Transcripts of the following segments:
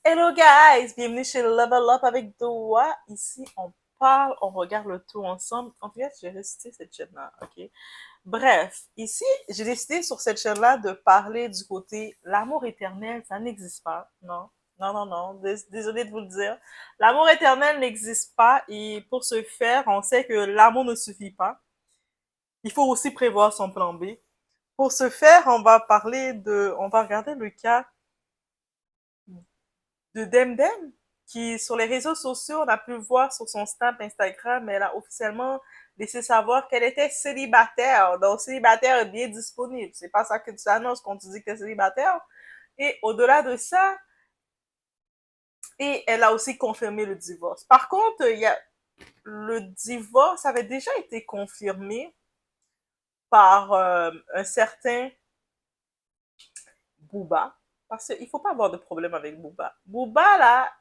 Hello guys, bienvenue chez Level Up avec Doa. Ici, on parle, on regarde le tout ensemble. En fait, j'ai resté cette chaîne-là, ok? Bref, ici, j'ai décidé sur cette chaîne-là de parler du côté l'amour éternel, ça n'existe pas. Non, non, non, non. Désolée de vous le dire. L'amour éternel n'existe pas et pour ce faire, on sait que l'amour ne suffit pas. Il faut aussi prévoir son plan B. Pour ce faire, on va regarder le cas de Demdem, qui sur les réseaux sociaux, on a pu voir sur son snap Instagram, elle a officiellement laissé savoir qu'elle était célibataire. Donc, célibataire est bien disponible. C'est pas ça que tu annonces quand tu dis que tu es célibataire. Et au-delà de ça, et elle a aussi confirmé le divorce. Par contre, il y a le divorce avait déjà été confirmé par un certain Booba. Parce qu'il ne faut pas avoir de problème avec Booba. Booba, là,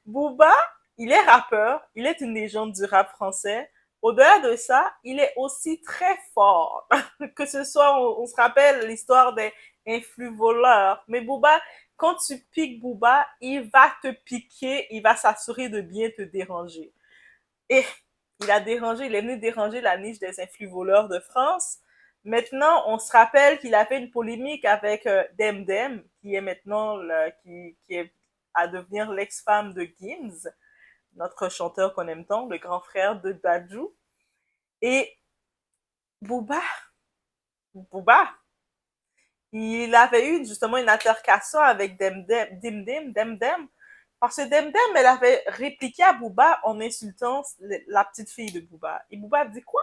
Booba, il est rappeur, il est une légende du rap français. Au-delà de ça, il est aussi très fort. Que ce soit, on se rappelle l'histoire des influx voleurs. Mais Booba, quand tu piques Booba, il va te piquer, il va s'assurer de bien te déranger. Et il a dérangé, il est venu déranger la niche des influx voleurs de France. Maintenant, on se rappelle qu'il a fait une polémique avec Demdem, qui est maintenant qui est à devenir l'ex-femme de Gims, notre chanteur qu'on aime tant, le grand frère de Dadju. Et Booba, Booba, il avait eu justement une altercation avec Demdem, parce que Demdem, elle avait répliqué à Booba en insultant la petite fille de Booba. Et Booba dit quoi?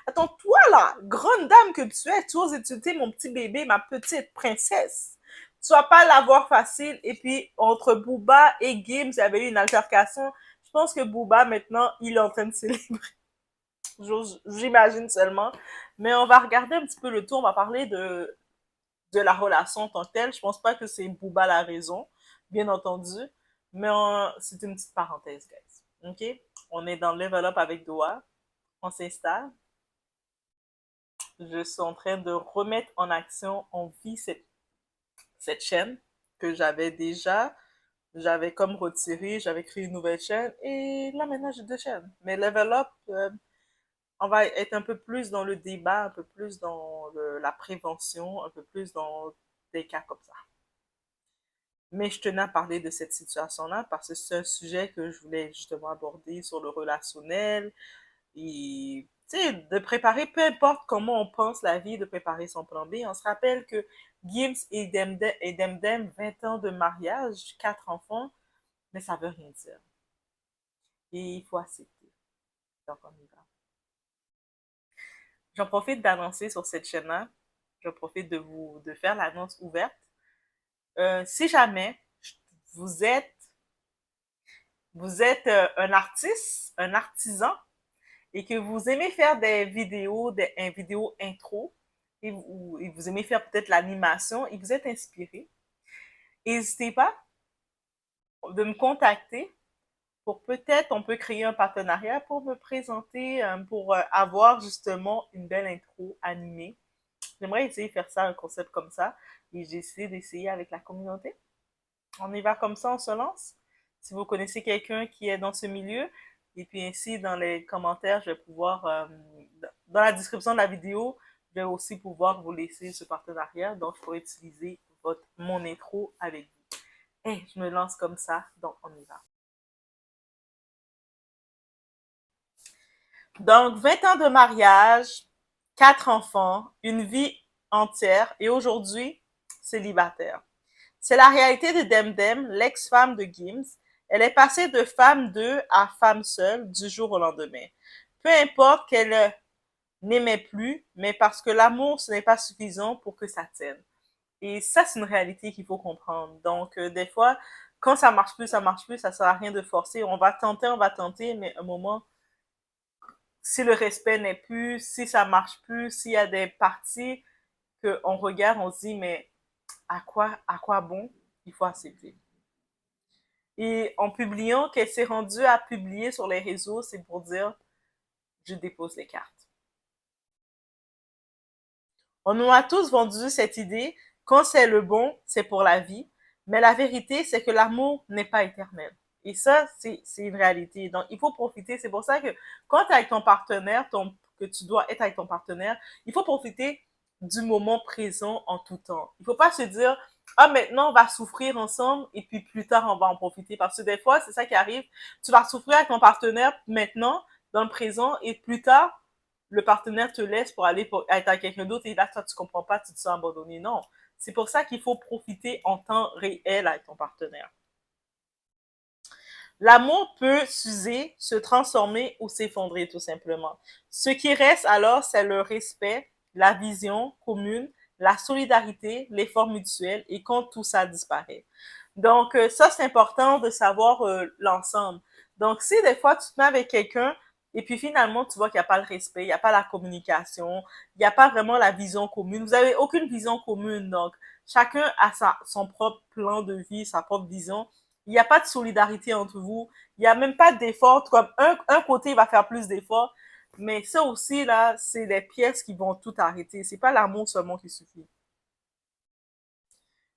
Attends, toi là, grande dame que tu es, tu oses insulter mon petit bébé, ma petite princesse. Tu vas pas l'avoir facile. Et puis, entre Booba et Gims, il y avait eu une altercation. Je pense que Booba, maintenant, il est en train de célébrer. J'imagine seulement. Mais on va regarder un petit peu le tour. On va parler de la relation en tant que telle. Je pense pas que c'est Booba la raison, bien entendu. Mais c'est une petite parenthèse, guys. OK? On est dans Level Up avec Doha. On s'installe. Je suis en train de remettre en action, en vie, cette chaîne que j'avais comme retiré, j'avais créé une nouvelle chaîne et là maintenant j'ai deux chaînes. Mais Level Up, on va être un peu plus dans le débat, un peu plus dans la prévention, un peu plus dans des cas comme ça. Mais je tenais à parler de cette situation-là parce que c'est un sujet que je voulais justement aborder sur le relationnel et tu sais, de préparer, peu importe comment on pense la vie, de préparer son plan B. On se rappelle que Gims et Demdem 20 ans de mariage, 4 enfants, mais ça veut rien dire. Et il faut accepter. Donc on y va. J'en profite d'annoncer sur cette chaîne-là, j'en profite de faire l'annonce ouverte. Si jamais vous êtes vous êtes un artiste, un artisan, et que vous aimez faire des vidéos, un vidéo intro, et vous aimez faire peut-être l'animation, et vous êtes inspiré, n'hésitez pas de me contacter pour peut-être on peut créer un partenariat pour me présenter, pour avoir justement une belle intro animée. J'aimerais essayer de faire ça, un concept comme ça, et j'ai essayé d'essayer avec la communauté. On y va comme ça, on se lance. Si vous connaissez quelqu'un qui est dans ce milieu, et puis ainsi dans les commentaires, je vais pouvoir, dans la description de la vidéo, je vais aussi pouvoir vous laisser ce partenariat. Donc, je pourrais utiliser mon intro avec vous. Et je me lance comme ça, donc on y va. Donc, 20 ans de mariage, 4 enfants, une vie entière, et aujourd'hui, célibataire. C'est la réalité de Demdem, l'ex-femme de Gims. Elle est passée de femme 2 à femme seule du jour au lendemain. Peu importe qu'elle n'aimait plus, mais parce que l'amour, ce n'est pas suffisant pour que ça tienne. Et ça, c'est une réalité qu'il faut comprendre. Donc, des fois, quand ça marche plus, ça sert à rien de forcer. On va tenter, mais à un moment, si le respect n'est plus, si ça marche plus, s'il y a des parties qu'on regarde, on se dit, mais à quoi bon? Il faut accepter. Et en publiant, qu'elle s'est rendue à publier sur les réseaux, c'est pour dire, je dépose les cartes. On nous a tous vendu cette idée, quand c'est le bon, c'est pour la vie. Mais la vérité, c'est que l'amour n'est pas éternel. Et ça, c'est une réalité. Donc, il faut profiter. C'est pour ça que quand tu es avec ton partenaire, que tu dois être avec ton partenaire, il faut profiter du moment présent en tout temps. Il ne faut pas se dire, ah, maintenant, on va souffrir ensemble et puis plus tard, on va en profiter. Parce que des fois, c'est ça qui arrive. Tu vas souffrir avec ton partenaire maintenant, dans le présent, et plus tard, le partenaire te laisse pour aller être avec quelqu'un d'autre et là, toi, tu comprends pas, tu te sens abandonné. Non. C'est pour ça qu'il faut profiter en temps réel avec ton partenaire. L'amour peut s'user, se transformer ou s'effondrer tout simplement. Ce qui reste alors, c'est le respect, la vision commune, la solidarité, l'effort mutuel et quand tout ça disparaît. Donc ça, c'est important de savoir l'ensemble. Donc si des fois tu te mets avec quelqu'un et puis finalement tu vois qu'il n'y a pas le respect, il n'y a pas la communication, il n'y a pas vraiment la vision commune, vous n'avez aucune vision commune. Donc chacun a son propre plan de vie, sa propre vision. Il n'y a pas de solidarité entre vous. Il n'y a même pas d'effort. Comme un côté va faire plus d'efforts. Mais ça aussi, là, c'est des pièces qui vont tout arrêter. C'est pas l'amour seulement qui suffit.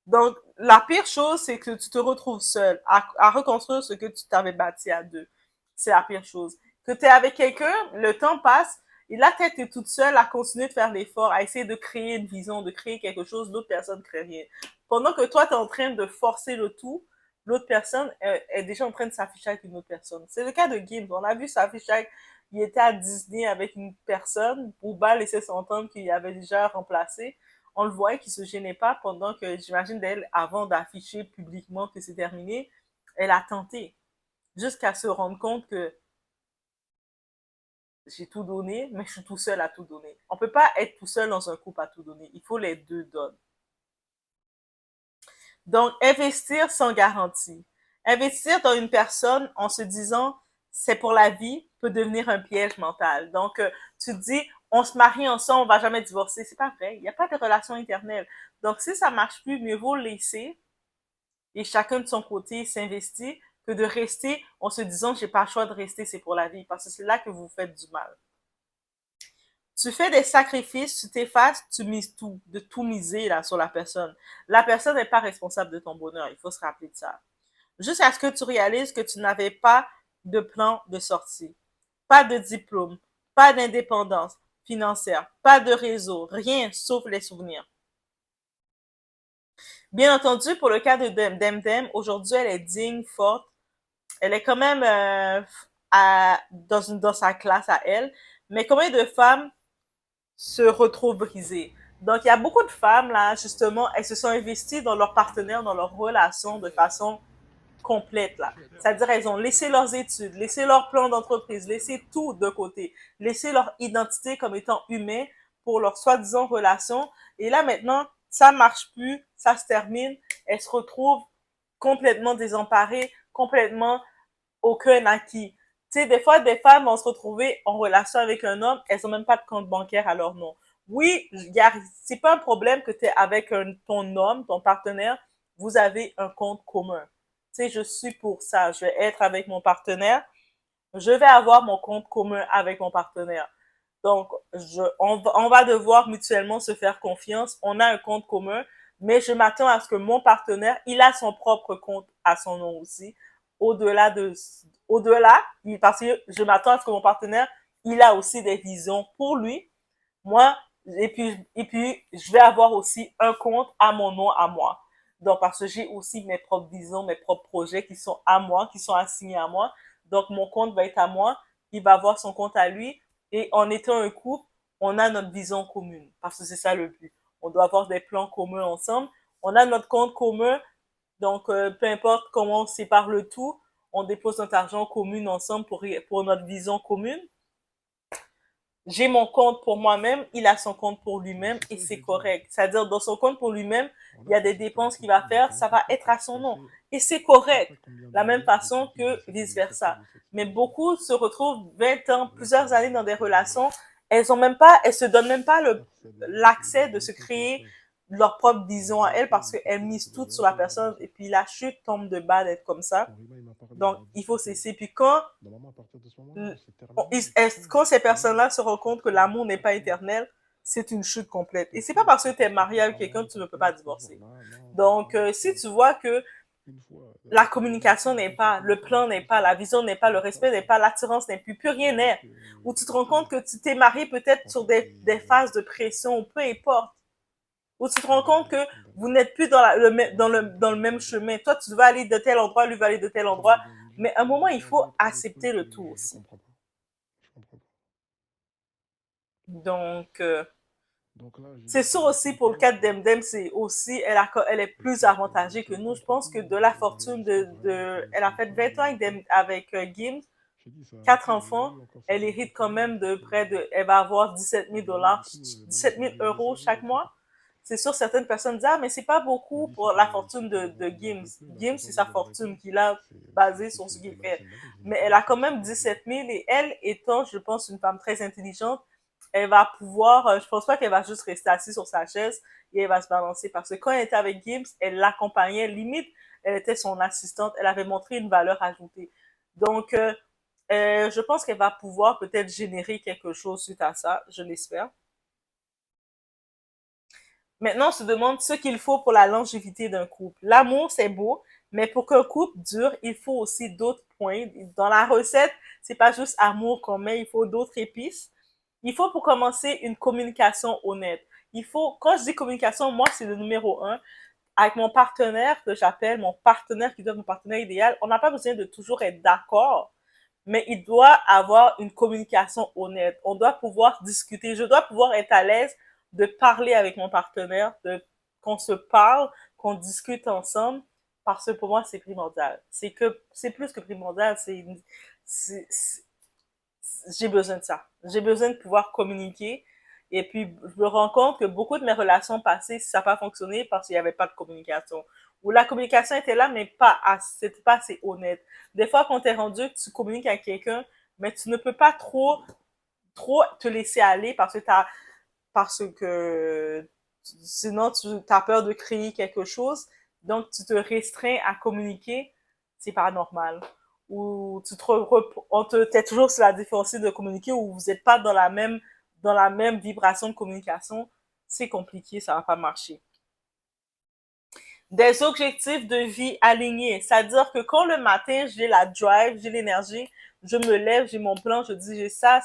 Donc, la pire chose, c'est que tu te retrouves seul à reconstruire ce que tu t'avais bâti à deux. C'est la pire chose. Que tu es avec quelqu'un, le temps passe, et là, tu es toute seule à continuer de faire l'effort, à essayer de créer une vision, de créer quelque chose, l'autre personne ne crée rien. Pendant que toi, tu es en train de forcer le tout, l'autre personne est déjà en train de s'afficher avec une autre personne. C'est le cas de Gims. On a vu s'afficher avec, il était à Disney avec une personne, Booba laissait s'entendre qu'il avait déjà remplacé. On le voyait qu'il se gênait pas pendant que, j'imagine d'elle, avant d'afficher publiquement que c'est terminé, elle a tenté jusqu'à se rendre compte que j'ai tout donné, mais je suis tout seul à tout donner. On peut pas être tout seul dans un couple à tout donner. Il faut les deux donnent. Donc, investir sans garantie. Investir dans une personne en se disant c'est pour la vie peut devenir un piège mental. Donc, tu te dis on se marie ensemble, on va jamais divorcer. C'est pas vrai. Il n'y a pas de relation éternelle. Donc, si ça marche plus, mieux vaut laisser et chacun de son côté s'investit que de rester en se disant j'ai pas le choix de rester, c'est pour la vie. Parce que c'est là que vous vous faites du mal. Tu fais des sacrifices, tu t'effaces, tu mises tout, de tout miser là sur la personne. La personne n'est pas responsable de ton bonheur, il faut se rappeler de ça. Jusqu'à ce que tu réalises que tu n'avais pas de plan de sortie, pas de diplôme, pas d'indépendance financière, pas de réseau, rien sauf les souvenirs. Bien entendu, pour le cas de Demdem, aujourd'hui elle est digne, forte, elle est quand même dans sa classe à elle, mais combien de femmes se retrouvent brisées. Donc, il y a beaucoup de femmes, là, justement, elles se sont investies dans leur partenaire, dans leur relation de façon complète, là. C'est-à-dire, elles ont laissé leurs études, laissé leur plan d'entreprise, laissé tout de côté, laissé leur identité comme étant humain pour leur soi-disant relation. Et là, maintenant, ça marche plus, ça se termine, elles se retrouvent complètement désemparées, complètement aucun acquis. Tu sais, des fois, des femmes vont se retrouver en relation avec un homme, elles ont même pas de compte bancaire à leur nom. Oui, c'est pas un problème que tu es avec ton homme, ton partenaire, vous avez un compte commun. Tu sais, je suis pour ça. Je vais être avec mon partenaire, je vais avoir mon compte commun avec mon partenaire. Donc, on va devoir mutuellement se faire confiance. On a un compte commun, mais je m'attends à ce que mon partenaire, il a son propre compte à son nom aussi. Au-delà de, au-delà, parce que je m'attends à ce que mon partenaire, il a aussi des visions pour lui. Moi, et puis, je vais avoir aussi un compte à mon nom, à moi. Donc, parce que j'ai aussi mes propres visions, mes propres projets qui sont à moi, qui sont assignés à moi. Donc, mon compte va être à moi, il va avoir son compte à lui. Et en étant un couple, on a notre vision commune. Parce que c'est ça le but. On doit avoir des plans communs ensemble. On a notre compte commun. Donc, peu importe comment on sépare le tout, on dépose notre argent commun ensemble pour notre vision commune. J'ai mon compte pour moi-même, il a son compte pour lui-même et c'est correct. C'est-à-dire, dans son compte pour lui-même, il y a des dépenses qu'il va faire, ça va être à son nom. Et c'est correct. La même façon que vice-versa. Mais beaucoup se retrouvent 20 ans, plusieurs années dans des relations, elles se donnent même pas l'accès de se créer leur propre vision à elles parce qu'elles misent toutes sur la personne et puis la chute tombe de bas d'être comme ça. Donc, il faut cesser. Puis quand ces personnes-là se rendent compte que l'amour n'est pas éternel, c'est une chute complète. Et Ok, c'est pas parce que tu es c'est marié avec quelqu'un différent, que tu ne peux c'est pas toujours divorcer. là, là, Donc, maintenant, si tu vois que une fois, la mais communication quand n'est tu sais pas, comment le ça va plan se n'est pas, passer, la vision n'est pas, il le n'y a pas respect n'est ça. pas, l'attirance n'est plus, plus rien C'est-à-dire n'est, que, ou tu te rends ok, compte que tu t'es marié peut-être en sur fait, des phases de pression, peu importe, ou tu te rends compte que vous d'accord. n'êtes plus dans, Donc, dans le même chemin. Toi, tu vas aller de tel endroit, lui va aller de tel vous avez endroit, des mais à un objectifs moment, de il faut changer pour le accepter couple, le tout je aussi. comprends pas. Je comprends pas. Donc, Donc là, c'est sûr je aussi pour le comprends cas de que Demdem, c'est aussi, elle est le plus fait que avantagée je que le nous. Je pense comprends, que de mais la je fortune réalise pas vraiment que elle c'est a une fait femme 20 ans de... avec, avec Gims, J'ai dit, ça a 4 arrêté, enfants, j'ai encore elle certaines hérite quand préférences, même donc... de près de, elle va avoir 17 000 voilà, du dollars, coup, maintenant, 17 ça 000 devient euros chaque envisageable, quoi. mois. C'est sûr, certaines personnes disent, ah, mais c'est pas Mais beaucoup d'ici pour la que, fortune que de vous Gims. arrêtez, là, Gims, quand c'est on sa vous avez arrêté, fortune qu'il a c'est basée sur ce qu'il fait. c'est magnifique, Mais elle a quand félicitations, même quoi. 17 000 et elle, étant, je pense, une femme très intelligente, elle va pouvoir, je pense pas qu'elle va juste rester assise sur sa chaise et elle va se balancer parce que quand elle était avec Gibbs, elle l'accompagnait, limite, elle était son assistante, elle avait montré une valeur ajoutée. Donc, je pense qu'elle va pouvoir peut-être générer quelque chose suite à ça, je l'espère. Maintenant, on se demande ce qu'il faut pour la longévité d'un couple. L'amour, c'est beau, mais pour qu'un couple dure, il faut aussi d'autres points. Dans la recette, c'est pas juste amour qu'on met, il faut d'autres épices. Il faut pour commencer une communication honnête. Il faut, quand je dis communication, moi, c'est le numéro un. Avec mon partenaire que j'appelle mon partenaire qui doit être mon partenaire idéal, on n'a pas besoin de toujours être d'accord, mais il doit avoir une communication honnête. On doit pouvoir discuter. Je dois pouvoir être à l'aise de parler avec mon partenaire, de qu'on se parle, qu'on discute ensemble, parce que pour moi c'est primordial. C'est plus que primordial. C'est j'ai besoin de ça. J'ai besoin de pouvoir communiquer. Et puis, je me rends compte que beaucoup de mes relations passées, ça n'a pas fonctionné parce qu'il n'y avait pas de communication. Ou la communication était là, mais c'était pas assez honnête. Des fois, quand tu es rendu, tu communiques avec quelqu'un, mais tu ne peux pas trop te laisser aller parce que sinon tu as peur de créer quelque chose. Donc, tu te restreins à communiquer. C'est pas normal. Ou t'es toujours sur la défensive de communiquer ou vous n'êtes pas dans la même vibration de communication. C'est compliqué, ça va pas marcher. Des objectifs de vie alignés. C'est-à-dire que quand le matin, j'ai la drive, j'ai l'énergie, je me lève, j'ai mon plan, je dis j'ai ça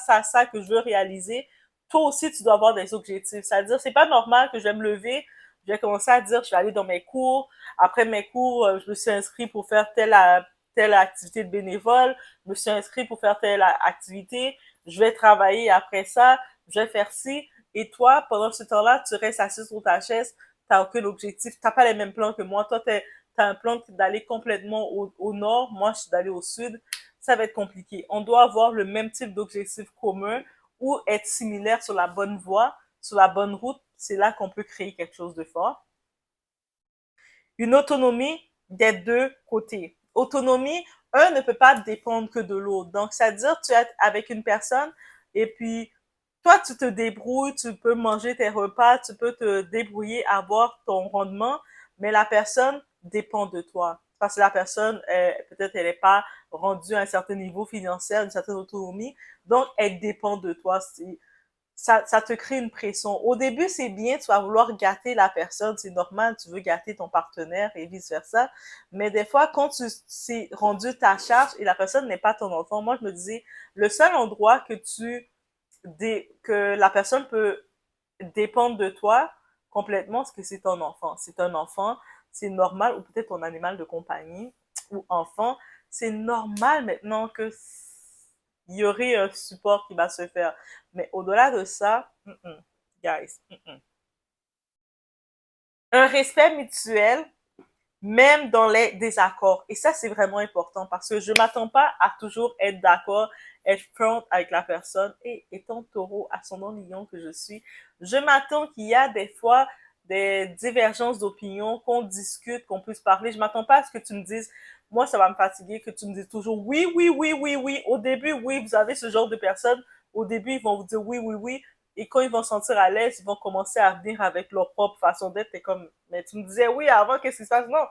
que je veux réaliser. Toi aussi, tu dois avoir des objectifs. C'est-à-dire, c'est pas normal que je vais me lever, je vais commencer à dire je vais aller dans mes cours. Après mes cours, je me suis inscrit pour faire telle activité de bénévole. Je me suis inscrit pour faire telle activité. Je vais travailler après ça. Je vais faire ci. Et toi, pendant ce temps-là, tu restes assis sur ta chaise, t'as aucun objectif, t'as pas les mêmes plans que moi. Toi, t'as un plan d'aller complètement au nord, moi, je suis d'aller au sud. Ça va être compliqué. On doit avoir le même type d'objectif commun ou être similaire sur la bonne voie, sur la bonne route. C'est là qu'on peut créer quelque chose de fort. Une autonomie des deux côtés. Autonomie, un ne peut pas dépendre que de l'autre. Donc, c'est-à-dire, tu es avec une personne et puis toi, tu te débrouilles, tu peux manger tes repas, tu peux te débrouiller, avoir ton rendement, mais la personne dépend de toi. Parce que la personne, peut-être, elle n'est pas rendue à un certain niveau financier, une certaine autonomie, donc elle dépend de toi. Ça te crée une pression. Au début, c'est bien, tu vas vouloir gâter la personne, c'est normal, tu veux gâter ton partenaire et vice-versa. Mais des fois, quand tu c'est rendu ta charge et la personne n'est pas ton enfant, moi, je me disais, le seul endroit que la personne peut dépendre de toi complètement, c'est que c'est ton enfant. C'est un enfant, c'est normal, ou peut-être ton animal de compagnie, ou enfant. C'est normal maintenant que il y aurait un support qui va se faire. Mais au-delà de ça, guys, un respect mutuel, même dans les désaccords. Et ça, c'est vraiment important parce que je m'attends pas à toujours être d'accord, être front avec la personne. Et étant taureau, ascendant lion que je suis, je m'attends qu'il y a des fois des divergences d'opinion, qu'on discute, qu'on puisse parler. Je m'attends pas à ce que tu me dises, moi, ça va me fatiguer, que tu me dises toujours oui, oui, oui, oui, oui. Au début, oui, vous avez ce genre de personnes. Au début, ils vont vous dire oui, oui, oui. Et quand ils vont se sentir à l'aise, ils vont commencer à venir avec leur propre façon d'être. Et comme, mais tu me disais oui avant, qu'est-ce qui se passe? Non,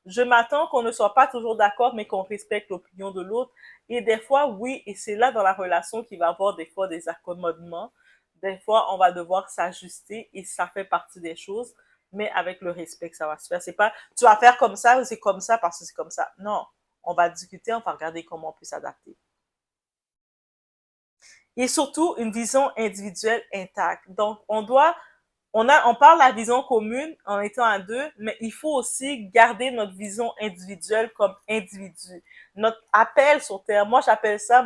je m'attends qu'on ne soit pas toujours d'accord, mais qu'on respecte l'opinion de l'autre. Et des fois, oui, et c'est là dans la relation qu'il va y avoir des fois des accommodements. Des fois, on va devoir s'ajuster et ça fait partie des choses, mais avec le respect que ça va se faire. C'est pas, tu vas faire comme ça ou c'est comme ça parce que c'est comme ça. Non, on va discuter, on va regarder comment on peut s'adapter. Et surtout, une vision individuelle intacte. Donc, on parle de la vision commune en étant à deux, mais il faut aussi garder notre vision individuelle comme individu. Notre appel sur Terre, moi j'appelle ça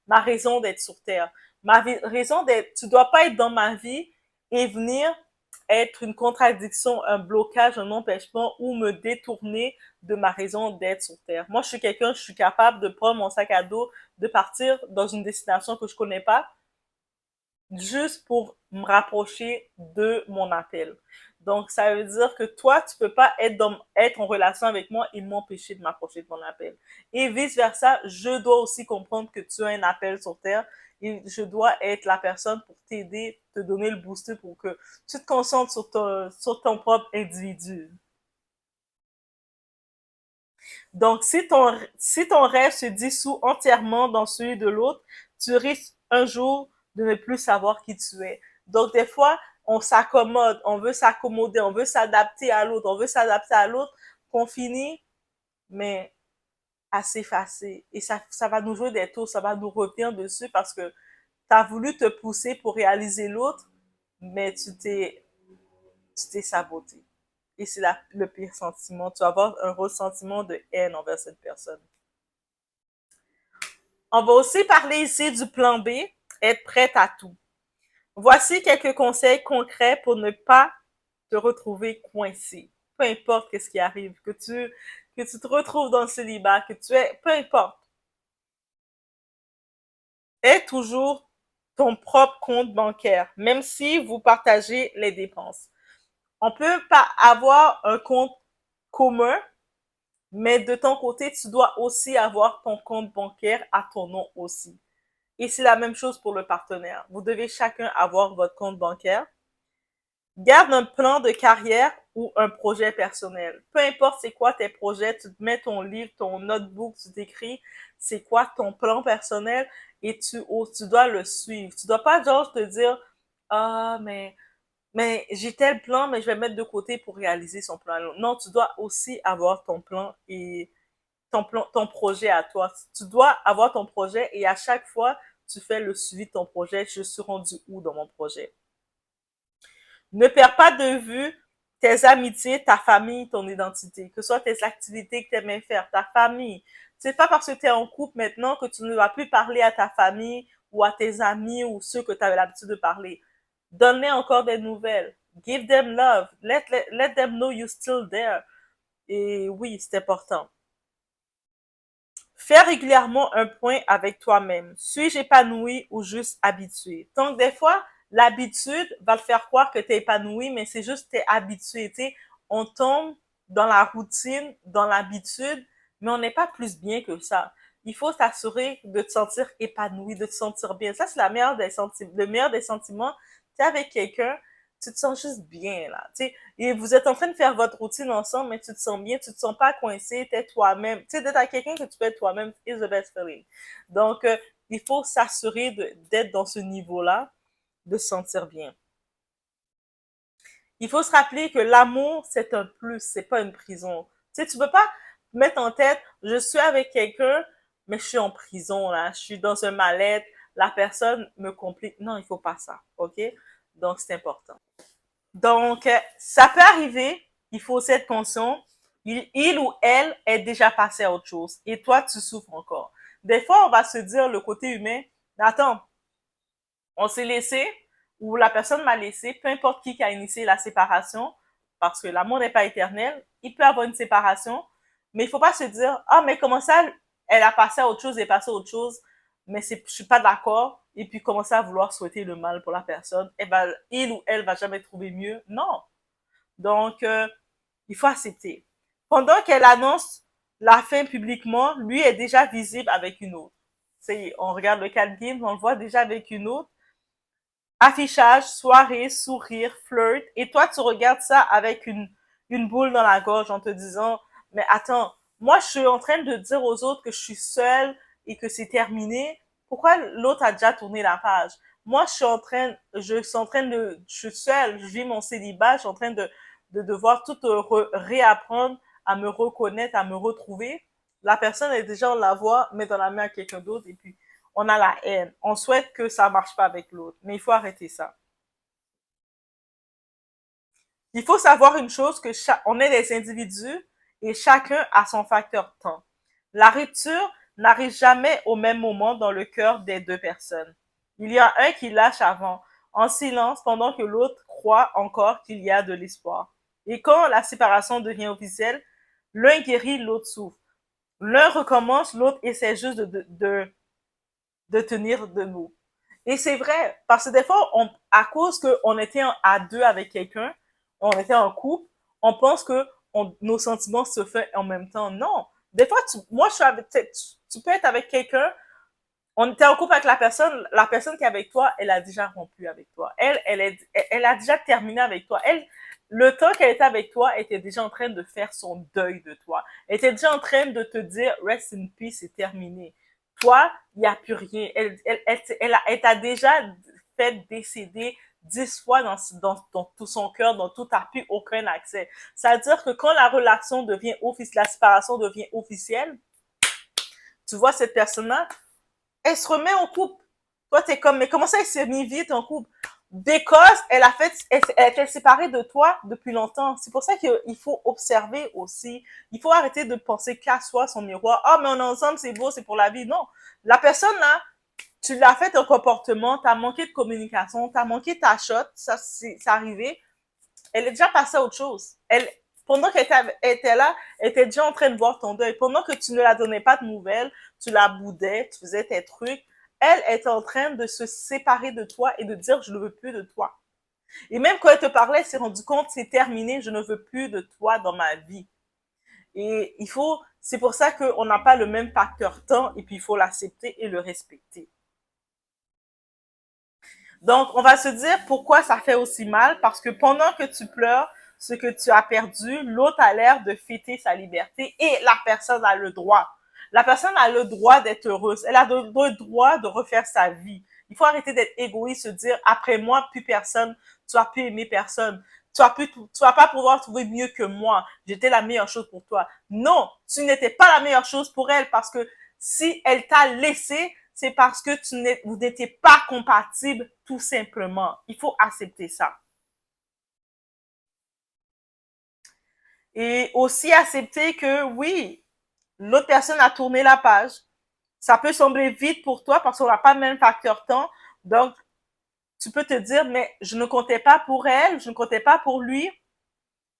ma raison d'être sur Terre. Raison d'être, tu dois pas être dans ma vie et venir être une contradiction, un blocage, un empêchement ou me détourner de ma raison d'être sur Terre. Moi, je suis capable de prendre mon sac à dos, de partir dans une destination que je connais pas, juste pour me rapprocher de mon appel. Donc, ça veut dire que toi, tu peux pas être en relation avec moi et m'empêcher de m'approcher de mon appel. Et vice versa, je dois aussi comprendre que tu as un appel sur Terre et je dois être la personne pour t'aider, te donner le booster pour que tu te concentres sur ton propre individu. Donc, si ton rêve se dissout entièrement dans celui de l'autre, tu risques un jour de ne plus savoir qui tu es. Donc, des fois, on s'accommode, on veut s'accommoder, on veut s'adapter à l'autre, on veut s'adapter à l'autre, qu'on finit, mais à s'effacer. Et ça va nous jouer des tours, ça va nous revenir dessus parce que tu as voulu te pousser pour réaliser l'autre, mais tu t'es saboté. Et c'est le pire sentiment. Tu vas avoir un ressentiment de haine envers cette personne. On va aussi parler ici du plan B, être prête à tout. Voici quelques conseils concrets pour ne pas te retrouver coincé. Peu importe ce qui arrive, que tu te retrouves dans le célibat, peu importe. Aie toujours ton propre compte bancaire, même si vous partagez les dépenses. On peut pas avoir un compte commun, mais de ton côté, tu dois aussi avoir ton compte bancaire à ton nom aussi. Et c'est la même chose pour le partenaire. Vous devez chacun avoir votre compte bancaire. Garde un plan de carrière ou un projet personnel. Peu importe c'est quoi tes projets, tu te mets ton livre, ton notebook, tu t'écris c'est quoi ton plan personnel et tu dois le suivre. Tu dois pas genre te dire ah mais j'ai tel plan mais je vais mettre de côté pour réaliser son plan. Non, tu dois aussi avoir ton plan et ton projet à toi. Tu dois avoir ton projet et à chaque fois tu fais le suivi de ton projet. Je suis rendu où dans mon projet? Ne perds pas de vue tes amitiés, ta famille, ton identité. Que ce soit tes activités que tu aimais faire, ta famille. C'est pas parce que tu es en couple maintenant que tu ne vas plus parler à ta famille ou à tes amis ou ceux que tu avais l'habitude de parler. Donne-les encore des nouvelles. Give them love. Let them know you're still there. Et oui, c'est important. Fais régulièrement un point avec toi-même. Suis-je épanoui ou juste habitué? Donc, des fois, l'habitude va te faire croire que tu es épanoui, mais c'est juste que tu es habitué. T'sais, on tombe dans la routine, dans l'habitude, mais on n'est pas plus bien que ça. Il faut s'assurer de te sentir épanoui, de te sentir bien. Ça, c'est le meilleur des sentiments. Tu es avec quelqu'un, tu te sens juste bien, là. Tu sais, et vous êtes en train de faire votre routine ensemble, mais tu te sens bien, tu te sens pas coincé, t'es toi-même. Tu sais, d'être avec quelqu'un que tu peux être toi-même is the best feeling. Donc, il faut s'assurer d'être dans ce niveau-là, de se sentir bien. Il faut se rappeler que l'amour, c'est un plus, c'est pas une prison. Tu sais, tu peux pas mettre en tête, je suis avec quelqu'un, mais je suis en prison, là. Je suis dans un mal-être, la personne me complique. Non, il faut pas ça, ok? Donc, c'est important. Donc, ça peut arriver, il faut aussi être conscient, il ou elle est déjà passé à autre chose et toi, tu souffres encore. Des fois, on va se dire le côté humain, attends, on s'est laissé ou la personne m'a laissé, peu importe qui a initié la séparation, parce que l'amour n'est pas éternel, il peut avoir une séparation, mais il faut pas se dire, ah, mais comment ça, elle a passé à autre chose, elle est passée à autre chose, mais je suis pas d'accord, et puis commencer à vouloir souhaiter le mal pour la personne, il ou elle va jamais trouver mieux. Non. Donc, il faut accepter. Pendant qu'elle annonce la fin publiquement, lui est déjà visible avec une autre. On regarde le cas de Gims, on le voit déjà avec une autre. Affichage, soirée, sourire, flirt, et toi, tu regardes ça avec une boule dans la gorge en te disant, mais attends, moi, je suis en train de dire aux autres que je suis seule et que c'est terminé. Pourquoi l'autre a déjà tourné la page? je suis seule, je vis mon célibat, je suis en train de devoir tout réapprendre à me reconnaître, à me retrouver. La personne est déjà, on la voit, mais dans la main à quelqu'un d'autre, et puis on a la haine. On souhaite que ça marche pas avec l'autre, mais il faut arrêter ça. Il faut savoir une chose, que on est des individus et chacun a son facteur temps. La rupture n'arrive jamais au même moment dans le cœur des deux personnes. Il y a un qui lâche avant, en silence, pendant que l'autre croit encore qu'il y a de l'espoir. Et quand la séparation devient officielle, l'un guérit, l'autre souffre. L'un recommence, l'autre essaie juste de tenir debout. Et c'est vrai, parce que des fois, à cause qu'on était à deux avec quelqu'un, on était en couple, on pense que nos sentiments se font en même temps. Non. Des fois, moi, je suis avec, tu peux être avec quelqu'un, on était en couple avec la personne qui est avec toi, elle a déjà rompu avec toi. Elle a déjà terminé avec toi. Le temps qu'elle était avec toi, elle était déjà en train de faire son deuil de toi. Elle était déjà en train de te dire, rest in peace, c'est terminé. Toi, il n'y a plus rien. Elle t'a déjà fait décéder 10 fois dans tout son cœur, dans tout, t'as plus aucun accès. Ça veut dire que quand la relation devient officielle, la séparation devient officielle, tu vois cette personne-là, elle se remet en couple. Toi, t'es comme, mais comment ça, elle s'est mis vite en couple? Because elle était séparée de toi depuis longtemps. C'est pour ça qu'il faut observer aussi. Il faut arrêter de penser qu'à soi, son miroir. Ah, oh, mais on est ensemble, c'est beau, c'est pour la vie. Non. La personne là, tu l'as fait ton comportement, t'as manqué de communication, t'as manqué ta shot, ça, c'est arrivé. Elle est déjà passée à autre chose. Pendant qu'elle était là, elle était déjà en train de voir ton deuil. Pendant que tu ne la donnais pas de nouvelles, tu la boudais, tu faisais tes trucs, elle était en train de se séparer de toi et de dire je ne veux plus de toi. Et même quand elle te parlait, elle s'est rendue compte c'est terminé, je ne veux plus de toi dans ma vie. Et c'est pour ça qu'on n'a pas le même facteur temps et puis il faut l'accepter et le respecter. Donc, on va se dire pourquoi ça fait aussi mal, parce que pendant que tu pleures ce que tu as perdu, l'autre a l'air de fêter sa liberté et la personne a le droit. La personne a le droit d'être heureuse. Elle a le droit de refaire sa vie. Il faut arrêter d'être égoïste, se dire après moi, plus personne, tu as pu aimer personne. Tu vas pas pouvoir trouver mieux que moi. J'étais la meilleure chose pour toi. Non, tu n'étais pas la meilleure chose pour elle parce que si elle t'a laissé, c'est parce que vous n'étiez pas compatibles, tout simplement. Il faut accepter ça. Et aussi accepter que oui, l'autre personne a tourné la page. Ça peut sembler vite pour toi parce qu'on n'a pas le même facteur temps. Donc, tu peux te dire, mais je ne comptais pas pour elle, je ne comptais pas pour lui.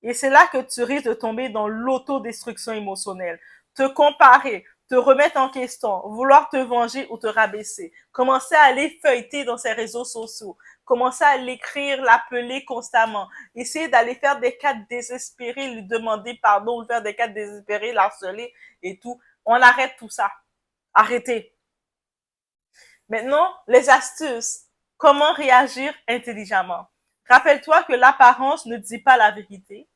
Et c'est là que tu risques de tomber dans l'autodestruction émotionnelle. Te comparer, te remettre en question, vouloir te venger ou te rabaisser. Commencer à aller feuilleter dans ses réseaux sociaux. Commencer à l'écrire, l'appeler constamment. Essayer d'aller faire des cas désespérés, lui demander pardon, ou faire des cas désespérés, l'harceler et tout. On arrête tout ça. Arrêtez. Maintenant, les astuces. Comment réagir intelligemment? Rappelle-toi que l'apparence ne dit pas la vérité.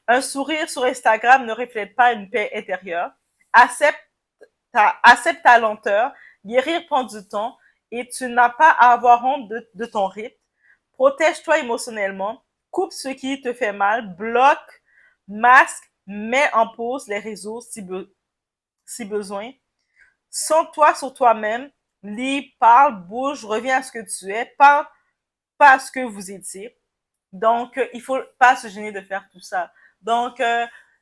Un sourire sur Instagram ne reflète pas une paix intérieure. Accepte ta lenteur. Guérir prend du temps et tu n'as pas à avoir honte de ton rythme. Protège-toi émotionnellement. Coupe ce qui te fait mal. Bloque, masque, mets en pause les réseaux si besoin. Sens-toi sur toi-même. Lis, parle, bouge, reviens à ce que tu es. Parle pas à ce que vous étiez. Donc, il faut pas se gêner de faire tout ça. Donc,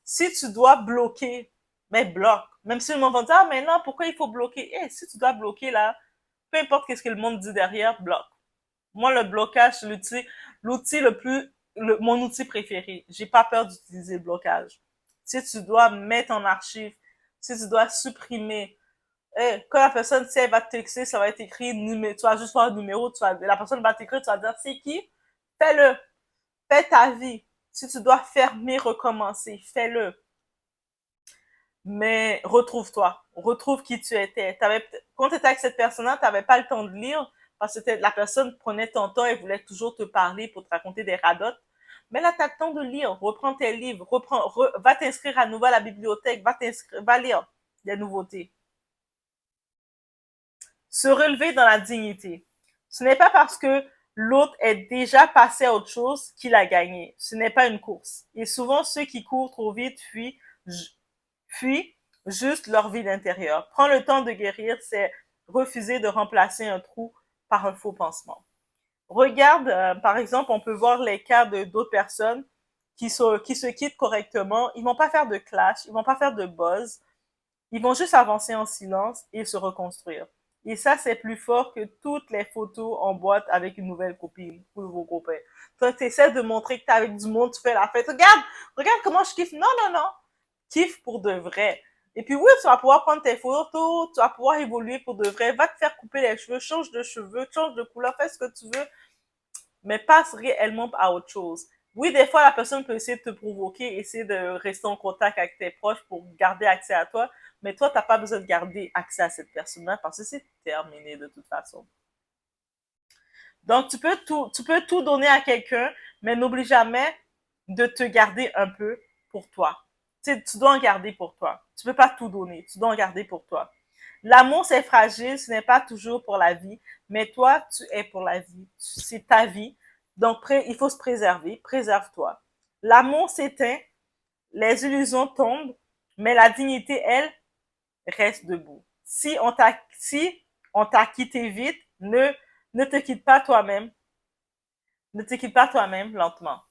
si tu dois bloquer, mais bloque. Même si le monde va dire, ah, mais non, pourquoi il faut bloquer? Eh, si tu dois bloquer, là, peu importe qu'est-ce que le monde dit derrière, bloque. Moi, le blocage, c'est l'outil mon outil préféré. J'ai pas peur d'utiliser le blocage. Si tu dois mettre en archive, si tu dois supprimer, quand la personne, si elle va te texter, ça va être écrit, tu vas juste voir un numéro, la personne va t'écrire, tu vas dire, c'est qui? Fais-le. Fais ta vie. Si tu dois fermer, recommencer, fais-le. Mais retrouve-toi. Retrouve qui tu étais. Quand tu étais avec cette personne-là, tu n'avais pas le temps de lire parce que la personne prenait ton temps et voulait toujours te parler pour te raconter des radotes. Mais là, tu as le temps de lire. Reprends tes livres. Va t'inscrire à nouveau à la bibliothèque. Va lire des nouveautés. Se relever dans la dignité. Ce n'est pas parce que l'autre est déjà passé à autre chose qu'il a gagné. Ce n'est pas une course. Et souvent, ceux qui courent trop vite fuient juste leur vie intérieure. Prends le temps de guérir, c'est refuser de remplacer un trou par un faux pansement. Regarde, par exemple, on peut voir les cas de d'autres personnes qui se quittent correctement. Ils vont pas faire de clash, ils vont pas faire de buzz. Ils vont juste avancer en silence et se reconstruire. Et ça, c'est plus fort que toutes les photos en boîte avec une nouvelle copine ou nouveau copain. Toi, tu essaies de montrer que t'es avec du monde, tu fais la fête. Regarde comment je kiffe. Non, non, non. Kiffe pour de vrai. Et puis oui, tu vas pouvoir prendre tes photos, tu vas pouvoir évoluer pour de vrai. Va te faire couper les cheveux, change de couleur, fais ce que tu veux, mais passe réellement à autre chose. Oui, des fois, la personne peut essayer de te provoquer, essayer de rester en contact avec tes proches pour garder accès à toi, mais toi, t'as pas besoin de garder accès à cette personne-là parce que c'est terminé de toute façon. Donc, tu peux tout donner à quelqu'un, mais n'oublie jamais de te garder un peu pour toi. Tu dois en garder pour toi. Tu peux pas tout donner. Tu dois en garder pour toi. L'amour, c'est fragile. Ce n'est pas toujours pour la vie. Mais toi, tu es pour la vie. C'est ta vie. Donc, il faut se préserver. Préserve-toi. L'amour s'éteint. Les illusions tombent. Mais la dignité, elle, reste debout. Si on t'a quitté vite, ne te quitte pas toi-même. Ne te quitte pas toi-même lentement.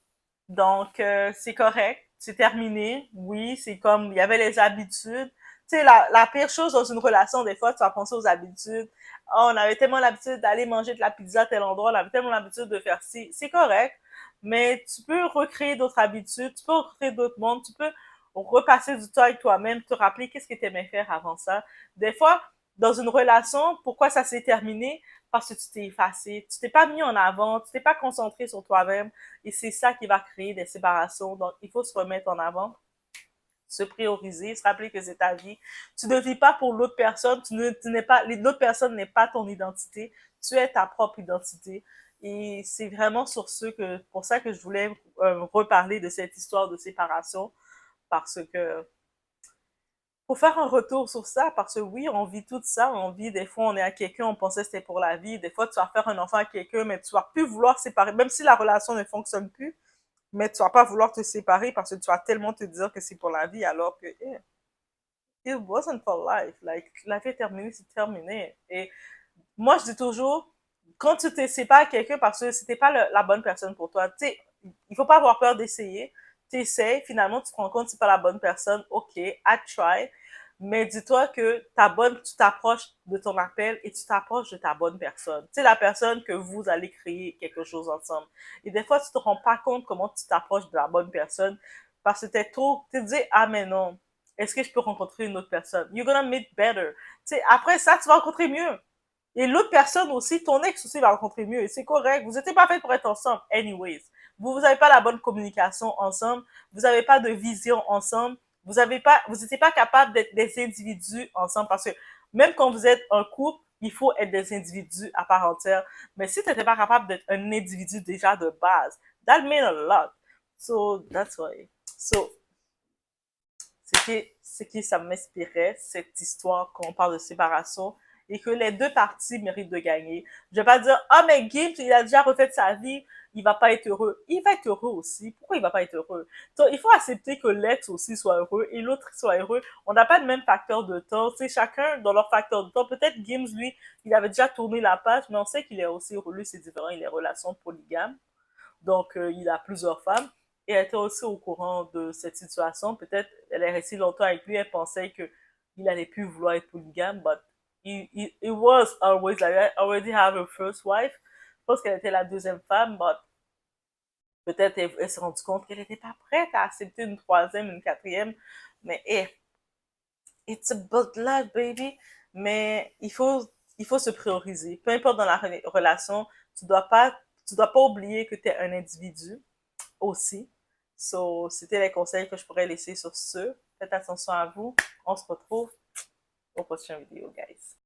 Donc, c'est correct, c'est terminé. Oui, c'est comme, il y avait les habitudes. Tu sais, la pire chose dans une relation, des fois, tu vas penser aux habitudes. Oh, on avait tellement l'habitude d'aller manger de la pizza à tel endroit, on avait tellement l'habitude de faire ci. C'est correct, mais tu peux recréer d'autres habitudes, tu peux recréer d'autres mondes, tu peux repasser du temps avec toi-même, te rappeler qu'est-ce que tu aimais faire avant ça. Des fois, dans une relation, pourquoi ça s'est terminé? Parce que tu t'es effacé, tu t'es pas mis en avant, tu t'es pas concentré sur toi-même, et c'est ça qui va créer des séparations. Donc, il faut se remettre en avant, se prioriser, se rappeler que c'est ta vie. Tu ne vis pas pour l'autre personne, tu n'es pas, l'autre personne n'est pas ton identité, tu es ta propre identité. Et c'est vraiment pour ça que je voulais reparler de cette histoire de séparation, parce que pour faire un retour sur ça, parce que oui, on vit tout ça, on vit, des fois, on est à quelqu'un, on pensait que c'était pour la vie, des fois, tu vas faire un enfant à quelqu'un, mais tu vas plus vouloir séparer, même si la relation ne fonctionne plus, mais tu vas pas vouloir te séparer parce que tu vas tellement te dire que c'est pour la vie, alors que, it wasn't for life, like, la vie est terminée, c'est terminé. Et moi, je dis toujours, quand tu te sépares de quelqu'un parce que c'était pas la bonne personne pour toi, tu sais, il faut pas avoir peur d'essayer. Tu essaies, finalement, tu te rends compte que c'est pas la bonne personne. OK, I try. Mais dis-toi que tu t'approches de ton appel et tu t'approches de ta bonne personne. Tu sais, la personne que vous allez créer quelque chose ensemble. Et des fois, tu te rends pas compte comment tu t'approches de la bonne personne parce que tu te dis, ah, mais non, est-ce que je peux rencontrer une autre personne? You're gonna meet better. Tu sais, après ça, tu vas rencontrer mieux. Et l'autre personne aussi, ton ex aussi va rencontrer mieux. Et c'est correct. Vous n'étiez pas fait pour être ensemble. Anyways. Vous n'avez pas la bonne communication ensemble. Vous n'avez pas de vision ensemble. Vous n'étiez pas capable d'être des individus ensemble parce que même quand vous êtes un couple, il faut être des individus à part entière. Mais si tu n'étais pas capable d'être un individu déjà de base, that means a lot. So, that's why. So, ce qui ça m'inspirait, cette histoire quand on parle de séparation, et que les deux parties méritent de gagner. Je vais pas dire, ah, mais Gibbs, il a déjà refait sa vie, il va pas être heureux. Il va être heureux aussi. Pourquoi il va pas être heureux? Donc, il faut accepter que l'ex aussi soit heureux et l'autre soit heureux. On n'a pas le même facteur de temps. Tu sais, chacun dans leur facteur de temps. Peut-être Gibbs, lui, il avait déjà tourné la page, mais on sait qu'il est aussi heureux. Lui, c'est différent. Il est en relation polygame. Donc, il a plusieurs femmes. Et elle était aussi au courant de cette situation. Peut-être elle est restée longtemps avec lui. Elle pensait que il allait plus vouloir être polygame, but he was always like that. I already have a first wife. Je pense qu'elle était la deuxième femme, but peut-être elle s'est rendue compte qu'elle n'était pas prête à accepter une troisième, une quatrième. Mais it's about life, baby. Mais il faut se prioriser. Peu importe dans la relation, tu dois pas oublier que tu es un individu aussi. So, c'était les conseils que je pourrais laisser sur ce. Faites attention à vous. On se retrouve au prochain vidéo, guys.